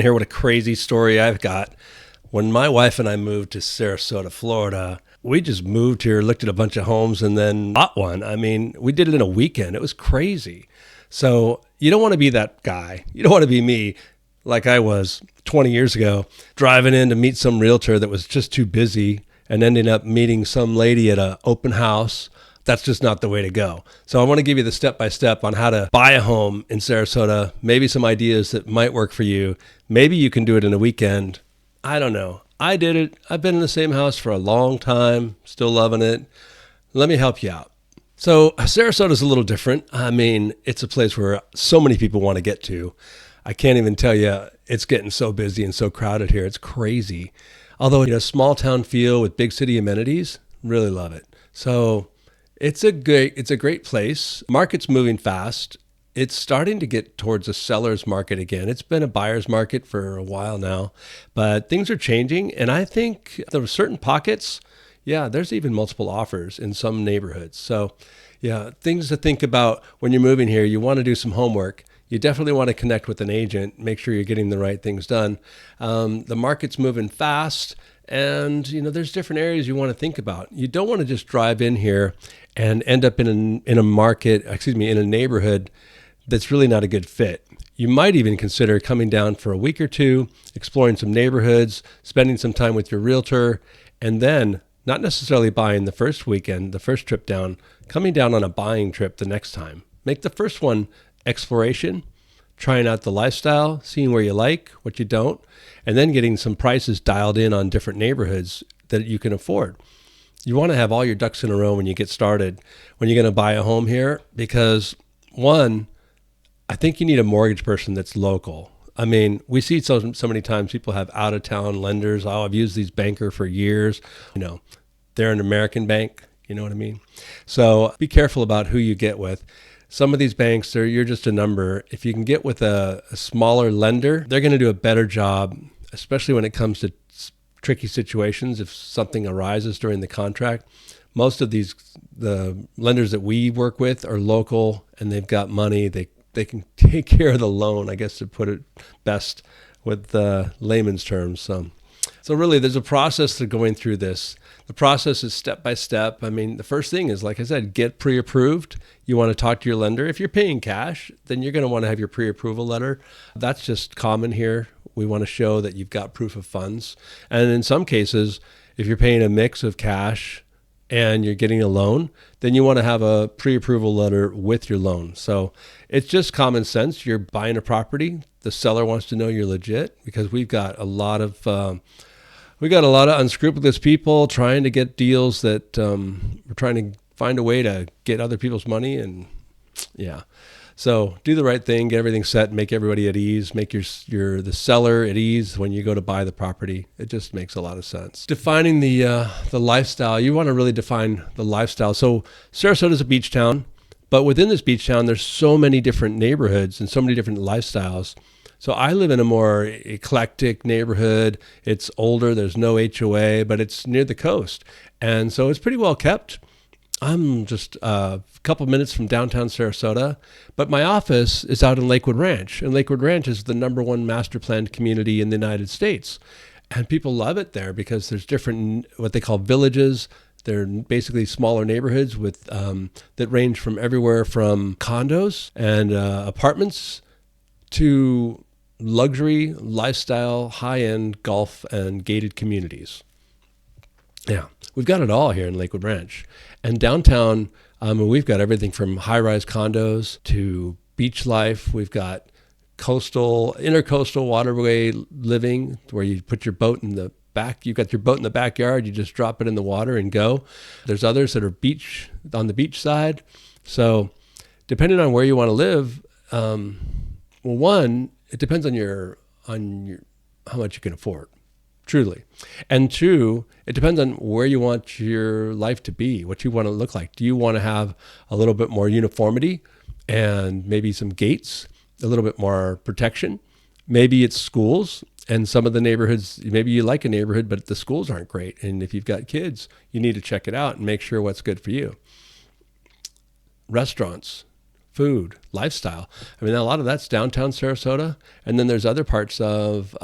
Hear what a crazy story I've got. When my wife and I moved to Sarasota, Florida, we just moved here, looked at a bunch of homes, and then bought one. I mean, we did it in a weekend. It was crazy. So you don't want to be that guy. You don't want to be me like I was 20 years ago, driving in to meet some realtor that was just too busy and ending up meeting some lady at an open house. That's just not the way to go. So I want to give you the step-by-step on how to buy a home in Sarasota, maybe some ideas that might work for you. Maybe you can do it in a weekend. I don't know. I did it. I've been in the same house for a long time, still loving it. Let me help you out. So Sarasota is a little different. I mean, it's a place where so many people want to get to. I can't even tell you, it's getting so busy and so crowded here. It's crazy. Although, small town feel with big city amenities, really love it. So it's a great place. Market's moving fast. It's starting to get towards a seller's market again. It's been a buyer's market for a while now, but things are changing. And I think there are certain pockets, there's even multiple offers in some neighborhoods. So things to think about when you're moving here. You want to do some homework. You definitely want to connect with an agent, make sure you're getting the right things done. The market's moving fast, and there's different areas you want to think about. You don't want to just drive in here and end up in a neighborhood that's really not a good fit. You might even consider coming down for a week or two, exploring some neighborhoods, spending some time with your realtor, and then not necessarily buying the first weekend, the first trip down, coming down on a buying trip the next time. Make the first one exploration, trying out the lifestyle, seeing where you like, what you don't, and then getting some prices dialed in on different neighborhoods that you can afford. You want to have all your ducks in a row when you get started, when you're going to buy a home here, because one, I think you need a mortgage person that's local. I mean, we see so many times people have out-of-town lenders. Oh, I've used these banker for years. They're an American bank. You know what I mean? So be careful about who you get with. Some of these banks, you're just a number. If you can get with a smaller lender, they're going to do a better job, especially when it comes to tricky situations. If something arises during the contract, most of the lenders that we work with are local and they've got money. They can take care of the loan, I guess, to put it best with layman's terms. So really, there's a process to going through this. The process is step by step. I mean, the first thing is, like I said, get pre-approved. You want to talk to your lender. If you're paying cash, then you're going to want to have your pre-approval letter. That's just common here. We want to show that you've got proof of funds. And in some cases, if you're paying a mix of cash and you're getting a loan, then you want to have a pre-approval letter with your loan. So it's just common sense. You're buying a property. The seller wants to know you're legit, because we've got a lot of unscrupulous people trying to get deals that we're trying to find a way to get other people's money. And so do the right thing, get everything set, make everybody at ease, make the seller at ease when you go to buy the property. It just makes a lot of sense. Defining the lifestyle, you want to really define the lifestyle. So Sarasota is a beach town, but within this beach town, there's so many different neighborhoods and so many different lifestyles. So I live in a more eclectic neighborhood. It's older, there's no HOA, but it's near the coast. And so it's pretty well kept. I'm just a couple minutes from downtown Sarasota, but my office is out in Lakewood Ranch. And Lakewood Ranch is the #1 master planned community in the United States. And people love it there because there's different, what they call villages. They're basically smaller neighborhoods with that range from everywhere from condos and apartments to luxury, lifestyle, high-end golf and gated communities. Yeah, we've got it all here in Lakewood Ranch. And downtown, we've got everything from high-rise condos to beach life. We've got intercoastal waterway living where you put your boat in the back. You've got your boat in the backyard. You just drop it in the water and go. There's others that are on the beach side. So depending on where you want to live, one, it depends on your how much you can afford, truly. And two, it depends on where you want your life to be, what you want to look like. Do you want to have a little bit more uniformity and maybe some gates, a little bit more protection? Maybe it's schools, and some of the neighborhoods, maybe you like a neighborhood, but the schools aren't great. And if you've got kids, you need to check it out and make sure what's good for you. Restaurants, food, lifestyle. I mean, a lot of that's downtown Sarasota. And then there's other parts of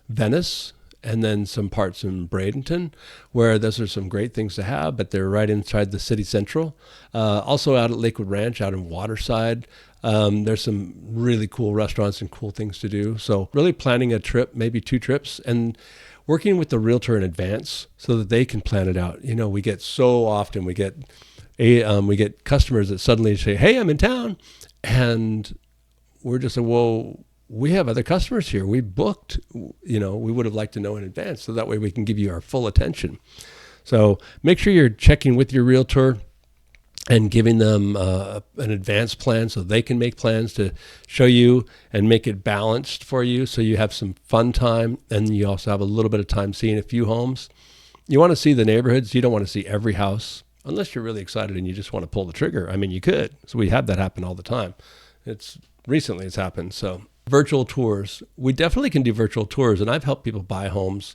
Venice, and then some parts in Bradenton, where those are some great things to have, but they're right inside the city central. Also out at Lakewood Ranch, out in Waterside, there's some really cool restaurants and cool things to do. So really planning a trip, maybe 2 trips, and working with the realtor in advance so that they can plan it out. You know, we get so often, we get customers that suddenly say, hey, I'm in town. And we're just like, well, we have other customers here. We booked, we would have liked to know in advance. So that way we can give you our full attention. So make sure you're checking with your realtor and giving them an advance plan so they can make plans to show you and make it balanced for you. So you have some fun time, and you also have a little bit of time seeing a few homes. You want to see the neighborhoods. You don't want to see every house unless you're really excited and you just want to pull the trigger. I mean, you could. So we have that happen all the time. Recently it's happened. So virtual tours. We definitely can do virtual tours, and I've helped people buy homes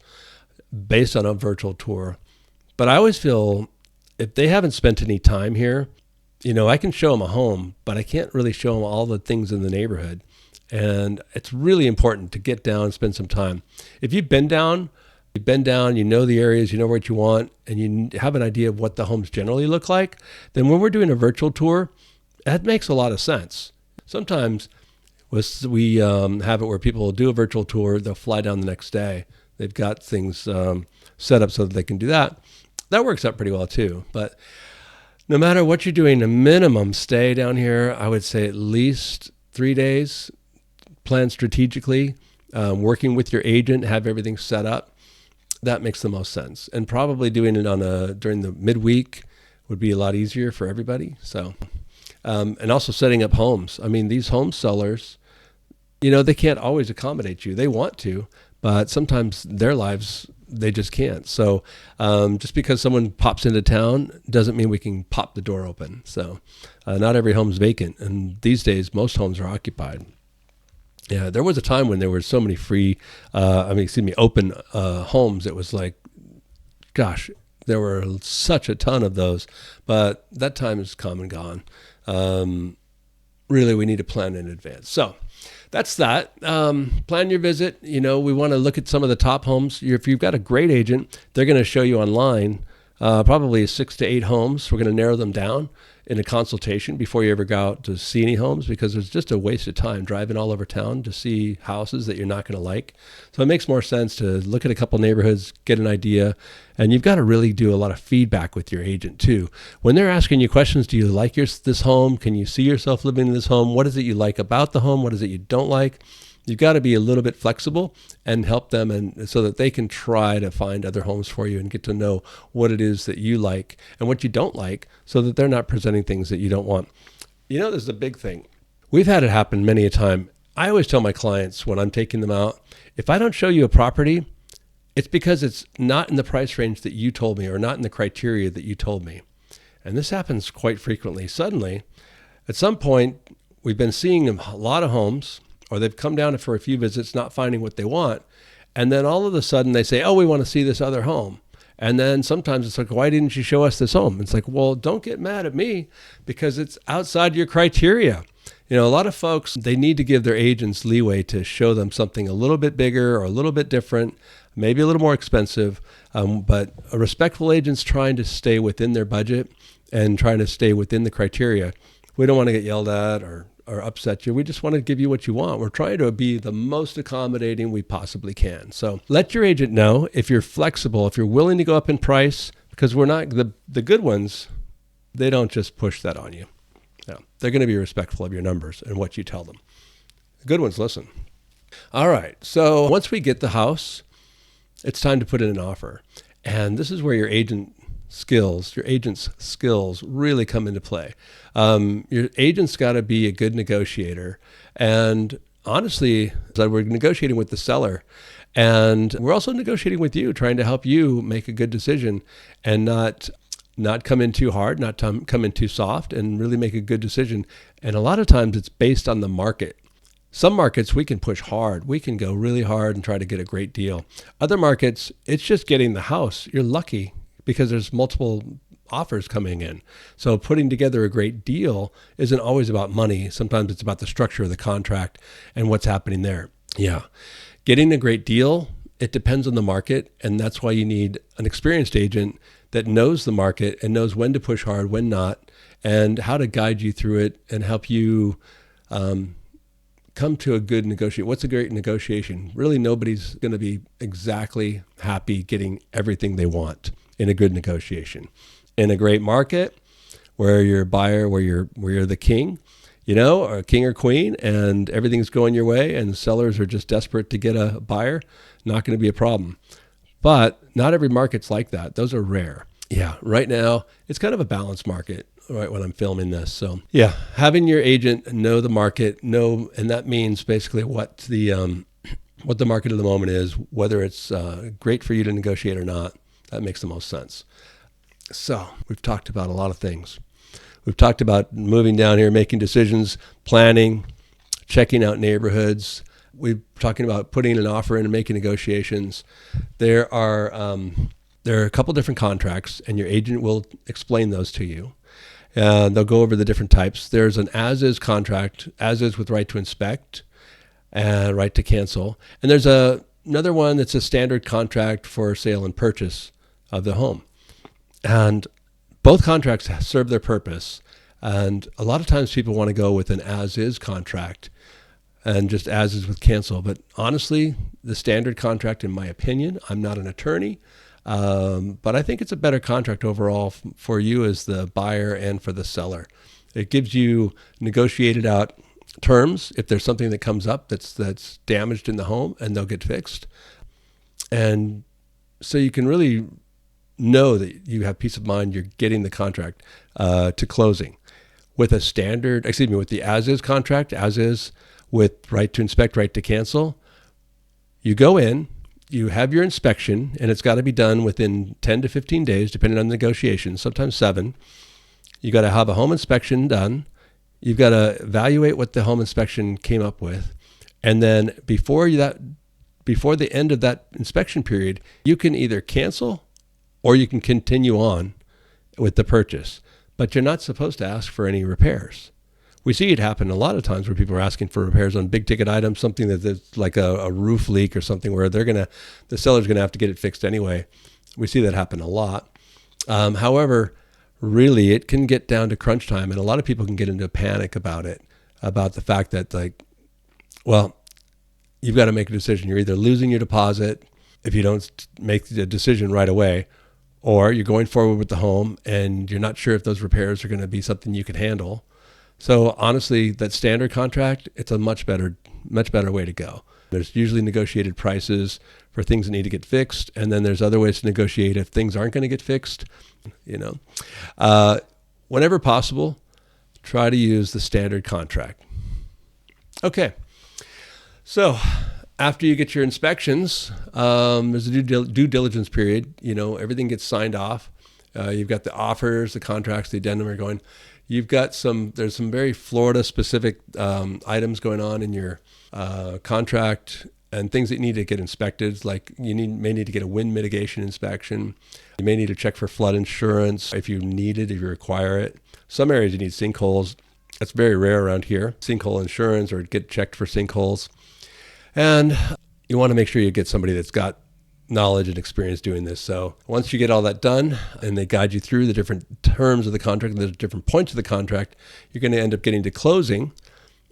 based on a virtual tour. But I always feel if they haven't spent any time here, I can show them a home, but I can't really show them all the things in the neighborhood. And it's really important to get down and spend some time. If you've been down, you know the areas, you know what you want, and you have an idea of what the homes generally look like, then when we're doing a virtual tour, that makes a lot of sense. Sometimes we have it where people will do a virtual tour, they'll fly down the next day. They've got things set up so that they can do that. That works out pretty well too. But no matter what you're doing, a minimum stay down here, I would say at least 3 days. Plan strategically, working with your agent, have everything set up. That makes the most sense. And probably doing it during the midweek would be a lot easier for everybody. So, and also setting up homes. I mean, these home sellers, they can't always accommodate you. They want to, but sometimes their lives, they just can't. So just because someone pops into town doesn't mean we can pop the door open. So not every home's vacant. And these days, most homes are occupied. Yeah, there was a time when there were so many open homes. It was like, gosh, there were such a ton of those. But that time has come and gone. Really, we need to plan in advance. So that's that. Plan your visit. We want to look at some of the top homes. If you've got a great agent, they're going to show you online probably 6 to 8 homes. We're going to narrow them down in a consultation before you ever go out to see any homes, because it's just a waste of time driving all over town to see houses that you're not going to like. So it makes more sense to look at a couple neighborhoods, get an idea, and you've got to really do a lot of feedback with your agent too. When they're asking you questions, do you like this home? Can you see yourself living in this home? What is it you like about the home? What is it you don't like? You've got to be a little bit flexible and help them, and so that they can try to find other homes for you and get to know what it is that you like and what you don't like, so that they're not presenting things that you don't want. This is a big thing. We've had it happen many a time. I always tell my clients when I'm taking them out, if I don't show you a property, it's because it's not in the price range that you told me, or not in the criteria that you told me. And this happens quite frequently. Suddenly, at some point, we've been seeing a lot of homes, or they've come down for a few visits, not finding what they want. And then all of a sudden they say, oh, we want to see this other home. And then sometimes it's like, why didn't you show us this home? It's like, well, don't get mad at me because it's outside your criteria. A lot of folks, they need to give their agents leeway to show them something a little bit bigger or a little bit different, maybe a little more expensive. But a respectful agent's trying to stay within their budget and trying to stay within the criteria. We don't want to get yelled at or upset you. We just want to give you what you want. We're trying to be the most accommodating we possibly can. So let your agent know if you're flexible, if you're willing to go up in price, because we're not, the good ones, they don't just push that on you. No, they're going to be respectful of your numbers and what you tell them. The good ones listen. All right. So once we get the house, it's time to put in an offer. And this is where your agent's skills really come into play. Your agent's got to be a good negotiator. And honestly, we're negotiating with the seller, and we're also negotiating with you, trying to help you make a good decision and not come in too hard, not come in too soft, and really make a good decision. And a lot of times it's based on the market. Some markets we can push hard. We can go really hard and try to get a great deal. Other markets, it's just getting the house. You're lucky because there's multiple offers coming in. So putting together a great deal isn't always about money. Sometimes it's about the structure of the contract and what's happening there. Yeah. Getting a great deal, it depends on the market. And that's why you need an experienced agent that knows the market and knows when to push hard, when not, and how to guide you through it and help you come to a good negotiation. What's a great negotiation? Really, nobody's going to be exactly happy getting everything they want in a good negotiation. In a great market, where you're a buyer, where you're the king, or a king or queen, and everything's going your way, and sellers are just desperate to get a buyer, not going to be a problem. But not every market's like that. Those are rare. Yeah, right now, it's kind of a balanced market, right, when I'm filming this. So yeah, having your agent know the market, and that means basically what the market of the moment is, whether it's great for you to negotiate or not. That makes the most sense. So we've talked about a lot of things. We've talked about moving down here, making decisions, planning, checking out neighborhoods. We're talking about putting an offer in and making negotiations. There are a couple different contracts, and your agent will explain those to you. They'll go over the different types. There's an as-is contract, as-is with right to inspect and right to cancel. And there's another one that's a standard contract for sale and purchase of the home. And both contracts serve their purpose. And a lot of times people want to go with an as-is contract and just as-is with cancel. But honestly, the standard contract, in my opinion, I'm not an attorney, but I think it's a better contract overall for you as the buyer and for the seller. It gives you negotiated out terms if there's something that comes up that's damaged in the home, and they'll get fixed. And so you can really know that you have peace of mind you're getting the contract to closing. With the as-is contract, as-is with right to inspect, right to cancel, you go in, you have your inspection, and it's got to be done within 10 to 15 days, depending on the negotiations, sometimes 7. You got to have a home inspection done. You've got to evaluate what the home inspection came up with. And then before the end of that inspection period, you can either cancel or you can continue on with the purchase. But you're not supposed to ask for any repairs. We see it happen a lot of times where people are asking for repairs on big ticket items, something that's like a roof leak or something where the seller's going to have to get it fixed anyway. We see that happen a lot. However, really it can get down to crunch time, and a lot of people can get into a panic about it, about the fact that you've got to make a decision. You're either losing your deposit if you don't make the decision right away, or you're going forward with the home and you're not sure if those repairs are going to be something you can handle. So honestly, that standard contract, it's a much better way to go. There's usually negotiated prices for things that need to get fixed, and then there's other ways to negotiate if things aren't going to get fixed. Whenever possible, try to use the standard contract. Okay, so after you get your inspections, there's a due diligence period. Everything gets signed off. You've got the offers, the contracts, the addendum are going. There's some very Florida specific items going on in your contract and things that need to get inspected. Like may need to get a wind mitigation inspection. You may need to check for flood insurance if you require it. Some areas you need sinkholes. That's very rare around here. Sinkhole insurance, or get checked for sinkholes. And you want to make sure you get somebody that's got knowledge and experience doing this. So once you get all that done and they guide you through the different terms of the contract and the different points of the contract, you're going to end up getting to closing.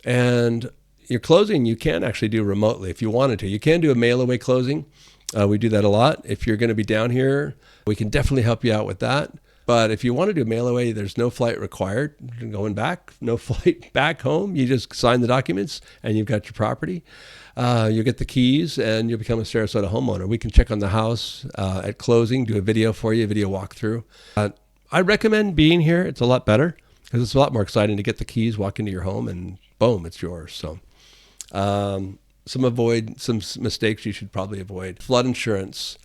And your closing you can actually do remotely if you wanted to. You can do a mail away closing. We do that a lot. If you're going to be down here, we can definitely help you out with that. But if you want to do mail away, there's no flight required. Going back, no flight back home. You just sign the documents and you've got your property. You'll get the keys and you'll become a Sarasota homeowner. We can check on the house at closing, do a video for you, a video walkthrough. I recommend being here. It's a lot better because it's a lot more exciting to get the keys, walk into your home, and boom, it's yours. So some mistakes you should probably avoid. Flood insurance,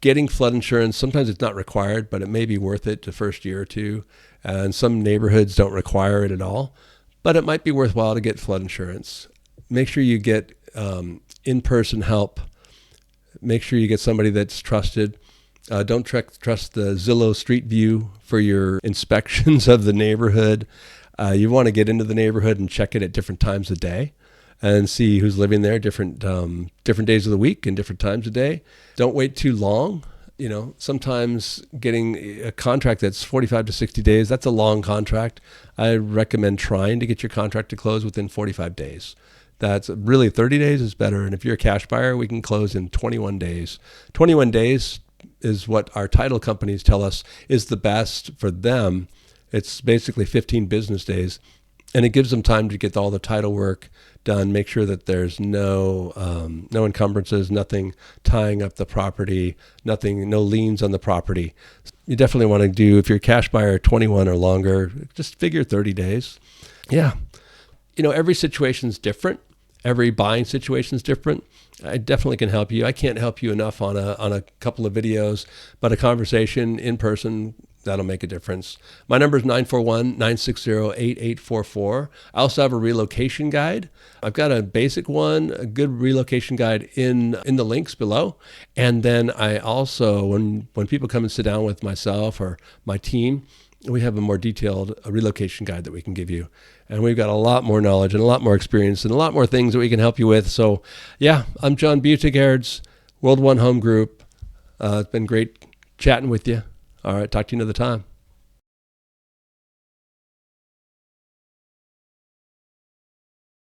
getting flood insurance, sometimes it's not required, but it may be worth it the first year or two. And some neighborhoods don't require it at all, but it might be worthwhile to get flood insurance. Make sure you get in-person help. Make sure you get somebody that's trusted. Don't trust the Zillow Street View for your inspections of the neighborhood. You want to get into the neighborhood and check it at different times of day and see who's living there, different days of the week and different times of day. Don't wait too long. Sometimes getting a contract that's 45 to 60 days, that's a long contract. I recommend trying to get your contract to close within 45 days. That's really 30 days is better. And if you're a cash buyer, we can close in 21 days. 21 days is what our title companies tell us is the best for them. It's basically 15 business days. And it gives them time to get all the title work done, make sure that there's no encumbrances, nothing tying up the property, no liens on the property. You definitely want to do, if you're a cash buyer, 21 or longer, just figure 30 days. Yeah. Every situation's different. Every buying situation's different. I definitely can help you. I can't help you enough on a couple of videos, but a conversation in person, that'll make a difference. My number is 941-960-8844. I also have a relocation guide. I've got a basic one, a good relocation guide in the links below. And then I also, when people come and sit down with myself or my team, we have a more detailed relocation guide that we can give you. And we've got a lot more knowledge and a lot more experience and a lot more things that we can help you with. So yeah, I'm John Butegard's World One Home Group. It's been great chatting with you. All right, talk to you another time.